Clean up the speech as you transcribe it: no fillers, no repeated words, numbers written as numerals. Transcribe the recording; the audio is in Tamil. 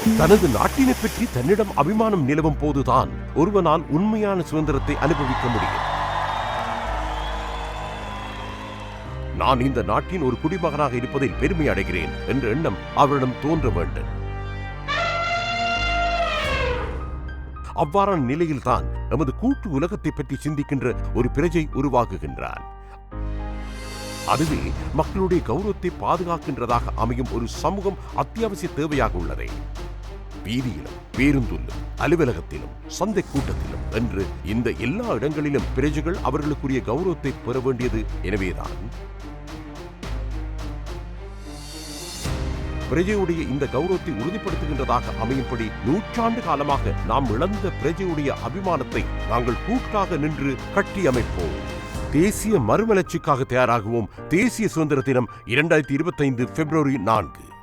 தனது நாட்டினை பற்றி தன்னிடம் அபிமானம் நிலவும் போதுதான் ஒருவனால் உண்மையான சுதந்திரத்தை அனுபவிக்க முடியும். நான் இந்த நாட்டின் ஒரு குடிமகனாக இருப்பதில் பெருமை அடைகிறேன் என்ற எண்ணம் அவரிடம் தோன்ற வேண்டும். அவ்வாறான நிலையில்தான் எமது கூட்டு உலகத்தை பற்றி சிந்திக்கின்ற ஒரு பிரஜை உருவாகுகின்றார். அதுவே மக்களுடைய கௌரவத்தை பாதுகாக்கின்றதாக அமையும் ஒரு சமூகம் அத்தியாவசிய தேவையாக உள்ளதே. வீதியிலும், பேருந்திலும், அலுவலகத்திலும், சந்தை கூட்டத்திலும் என்று இந்த எல்லா இடங்களிலும் பிரஜைகள் அவர்களுக்குரிய கௌரவத்தை பெற வேண்டியது. எனவேதான் பிரஜையுடைய இந்த கௌரவத்தை உறுதிப்படுத்துகின்றதாக அமையும்படி நூற்றாண்டு காலமாக நாம் இழந்த பிரஜையுடைய அபிமானத்தை நாங்கள் கூட்டாக நின்று கட்டியமைப்போம். தேசிய மறுமலர்ச்சிக்காக தயாராகுவோம். தேசிய சுதந்திர தினம் 2025 பிப்ரவரி 4.